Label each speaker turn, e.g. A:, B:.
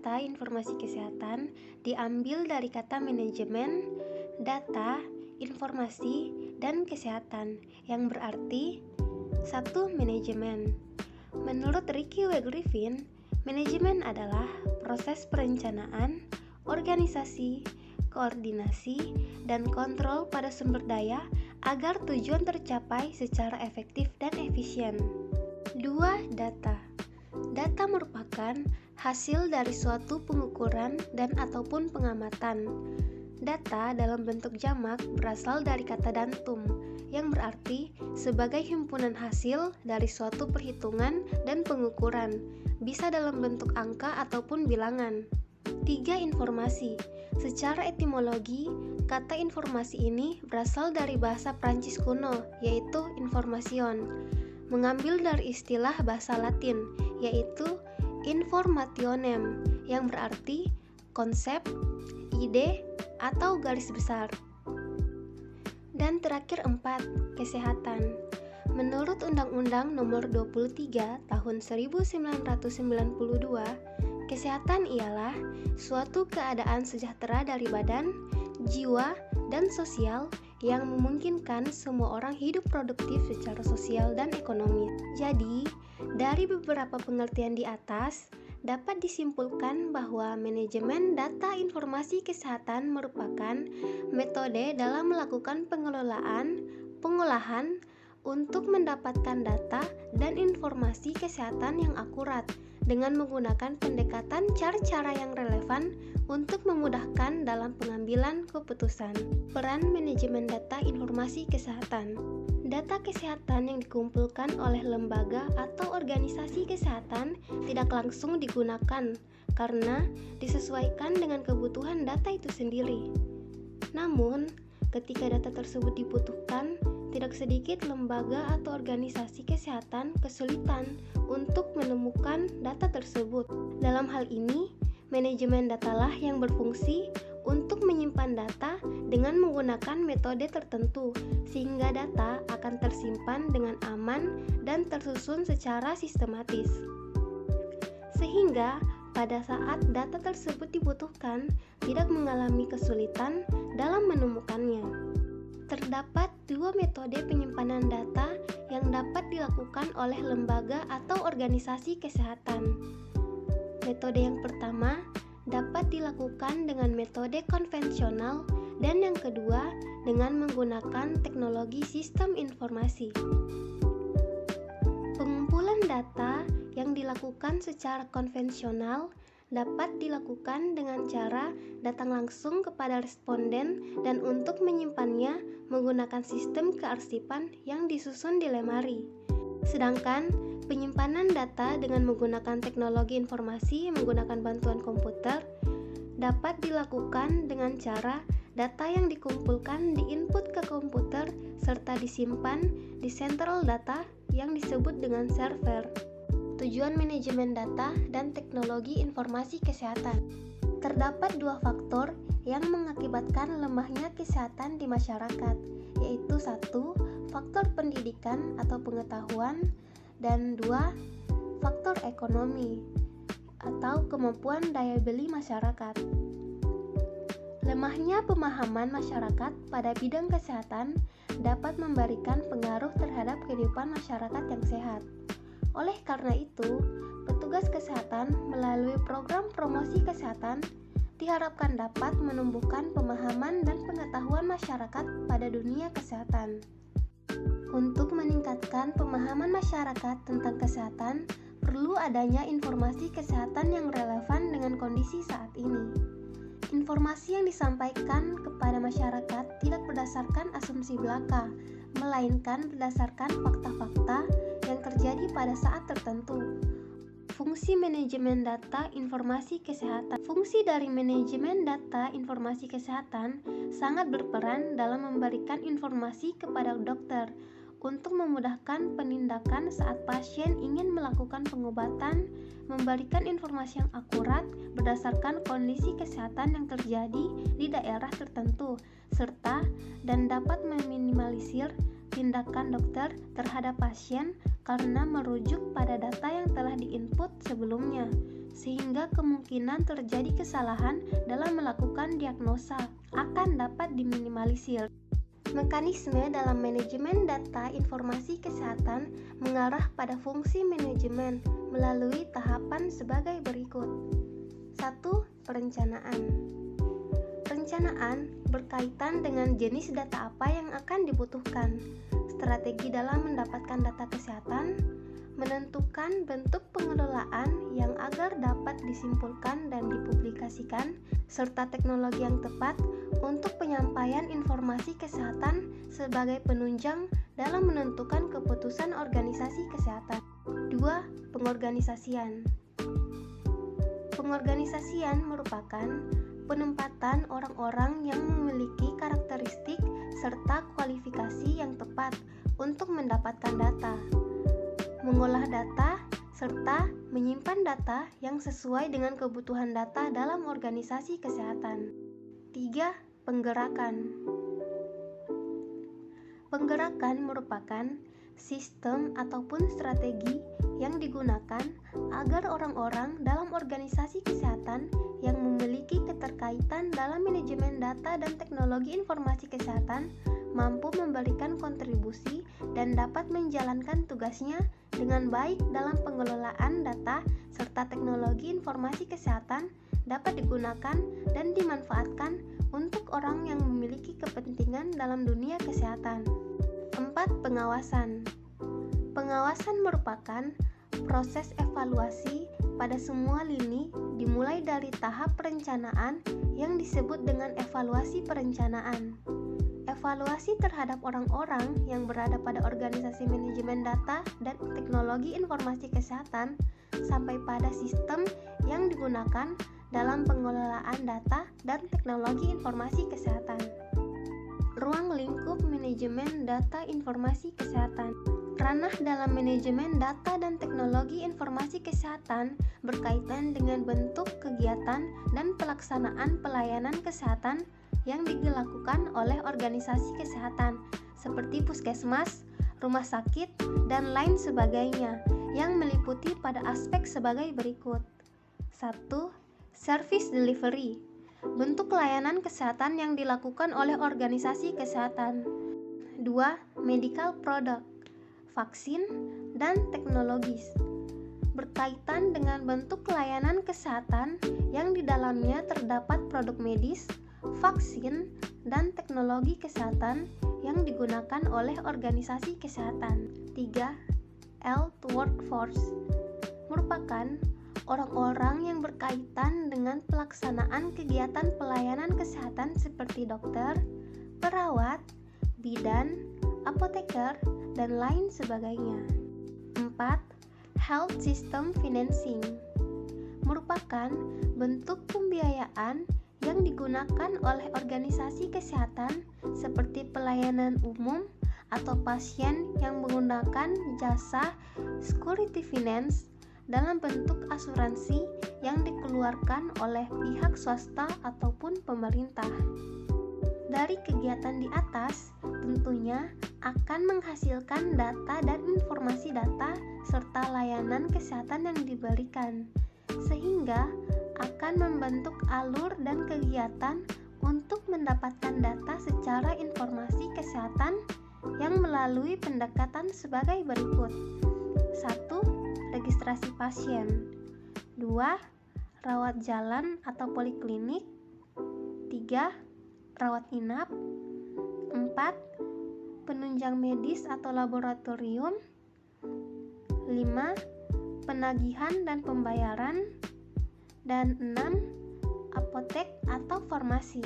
A: data informasi kesehatan diambil dari kata manajemen, data, informasi, dan kesehatan, yang berarti 1. Manajemen. Menurut Ricky W. Griffin, manajemen adalah proses perencanaan, organisasi, koordinasi, dan kontrol pada sumber daya agar tujuan tercapai secara efektif dan efisien. 2. Data. Data merupakan hasil dari suatu pengukuran dan ataupun pengamatan. Data dalam bentuk jamak berasal dari kata dantum, yang berarti sebagai himpunan hasil dari suatu perhitungan dan pengukuran, bisa dalam bentuk angka ataupun bilangan. 3. Informasi. Secara etimologi, kata informasi ini berasal dari bahasa Prancis kuno, yaitu information, mengambil dari istilah bahasa Latin, yaitu informationem, yang berarti konsep, ide, atau garis besar. Dan terakhir 4. Kesehatan. Menurut Undang-Undang Nomor 23 Tahun 1992, kesehatan ialah suatu keadaan sejahtera dari badan, jiwa, dan sosial yang memungkinkan semua orang hidup produktif secara sosial dan ekonomi. Jadi, dari beberapa pengertian di atas, dapat disimpulkan bahwa manajemen data informasi kesehatan merupakan metode dalam melakukan pengelolaan, pengolahan, untuk mendapatkan data dan informasi kesehatan yang akurat dengan menggunakan pendekatan cara-cara yang relevan untuk memudahkan dalam pengambilan keputusan. Peran manajemen data informasi kesehatan. Data kesehatan yang dikumpulkan oleh lembaga atau organisasi kesehatan tidak langsung digunakan karena disesuaikan dengan kebutuhan data itu sendiri. Namun, ketika data tersebut dibutuhkan, tidak sedikit lembaga atau organisasi kesehatan kesulitan untuk menemukan data tersebut. Dalam hal ini, manajemen datalah yang berfungsi untuk menyimpan data dengan menggunakan metode tertentu, sehingga data akan tersimpan dengan aman dan tersusun secara sistematis. Sehingga pada saat data tersebut dibutuhkan, tidak mengalami kesulitan dalam menemukannya. Terdapat 2 metode penyimpanan data yang dapat dilakukan oleh lembaga atau organisasi kesehatan. Metode yang pertama dapat dilakukan dengan metode konvensional dan yang kedua dengan menggunakan teknologi sistem informasi. Pengumpulan data yang dilakukan secara konvensional dapat dilakukan dengan cara datang langsung kepada responden dan untuk menyimpannya menggunakan sistem kearsipan yang disusun di lemari. Sedangkan penyimpanan data dengan menggunakan teknologi informasi menggunakan bantuan komputer dapat dilakukan dengan cara data yang dikumpulkan diinput ke komputer serta disimpan di central data yang disebut dengan server. Tujuan manajemen data dan teknologi informasi kesehatan. Terdapat 2 faktor yang mengakibatkan lemahnya kesehatan di masyarakat, yaitu 1. Faktor pendidikan atau pengetahuan, dan 2. Faktor ekonomi atau kemampuan daya beli masyarakat. Lemahnya pemahaman masyarakat pada bidang kesehatan dapat memberikan pengaruh terhadap kehidupan masyarakat yang sehat. Oleh karena itu, petugas kesehatan melalui program promosi kesehatan diharapkan dapat menumbuhkan pemahaman dan pengetahuan masyarakat pada dunia kesehatan. Untuk meningkatkan pemahaman masyarakat tentang kesehatan, perlu adanya informasi kesehatan yang relevan dengan kondisi saat ini. Informasi yang disampaikan kepada masyarakat tidak berdasarkan asumsi belaka, melainkan berdasarkan fakta-fakta yang terjadi pada saat tertentu. Fungsi manajemen data informasi kesehatan. Fungsi dari manajemen data informasi kesehatan sangat berperan dalam memberikan informasi kepada dokter untuk memudahkan penindakan saat pasien ingin melakukan pengobatan, memberikan informasi yang akurat berdasarkan kondisi kesehatan yang terjadi di daerah tertentu, serta dan dapat meminimalisir tindakan dokter terhadap pasien karena merujuk pada data yang telah diinput sebelumnya, sehingga kemungkinan terjadi kesalahan dalam melakukan diagnosa akan dapat diminimalisir. Mekanisme dalam manajemen data informasi kesehatan mengarah pada fungsi manajemen melalui tahapan sebagai berikut. 1. Perencanaan. Perencanaan berkaitan dengan jenis data apa yang akan dibutuhkan, strategi dalam mendapatkan data kesehatan, menentukan bentuk pengelolaan yang agar dapat disimpulkan dan dipublikasikan, serta teknologi yang tepat untuk penyampaian informasi kesehatan sebagai penunjang dalam menentukan keputusan organisasi kesehatan. 2. Pengorganisasian. Pengorganisasian merupakan penempatan orang-orang yang memiliki karakteristik serta kualifikasi yang tepat untuk mendapatkan data, mengolah data, serta menyimpan data yang sesuai dengan kebutuhan data dalam organisasi kesehatan. 3. Penggerakan. Penggerakan merupakan sistem ataupun strategi yang digunakan agar orang-orang dalam organisasi kesehatan yang memiliki keterkaitan dalam manajemen data dan teknologi informasi kesehatan mampu memberikan kontribusi dan dapat menjalankan tugasnya dengan baik dalam pengelolaan data serta teknologi informasi kesehatan dapat digunakan dan dimanfaatkan untuk orang yang memiliki kepentingan dalam dunia kesehatan. 4. Pengawasan. Pengawasan merupakan proses evaluasi pada semua lini dimulai dari tahap perencanaan yang disebut dengan evaluasi perencanaan. Evaluasi terhadap orang-orang yang berada pada organisasi manajemen data dan teknologi informasi kesehatan sampai pada sistem yang digunakan dalam pengelolaan data dan teknologi informasi kesehatan. Ruang lingkup manajemen data informasi kesehatan. Ranah dalam manajemen data dan teknologi informasi kesehatan berkaitan dengan bentuk kegiatan dan pelaksanaan pelayanan kesehatan yang dilakukan oleh organisasi kesehatan seperti puskesmas, rumah sakit, dan lain sebagainya yang meliputi pada aspek sebagai berikut. 1. Service delivery. Bentuk layanan kesehatan yang dilakukan oleh organisasi kesehatan. 2. Medical product. Vaksin dan teknologis. Berkaitan dengan bentuk layanan kesehatan yang di dalamnya terdapat produk medis, vaksin, dan teknologi kesehatan yang digunakan oleh organisasi kesehatan. 3. Health workforce. Merupakan orang-orang yang berkaitan dengan pelaksanaan kegiatan pelayanan kesehatan seperti dokter, perawat, bidan, apoteker, dan lain sebagainya. 4. Health system financing. Merupakan bentuk pembiayaan yang digunakan oleh organisasi kesehatan seperti pelayanan umum atau pasien yang menggunakan jasa security finance dalam bentuk asuransi yang dikeluarkan oleh pihak swasta ataupun pemerintah. Dari kegiatan di atas, tentunya akan menghasilkan data dan informasi data serta layanan kesehatan yang diberikan, sehingga akan membentuk alur dan kegiatan untuk mendapatkan data secara informasi kesehatan yang melalui pendekatan sebagai berikut. 1. Registrasi pasien. 2. Rawat jalan atau poliklinik. 3. Rawat inap. 4. Penunjang medis atau laboratorium. 5. Penagihan dan pembayaran. Dan 6. Apotek atau farmasi.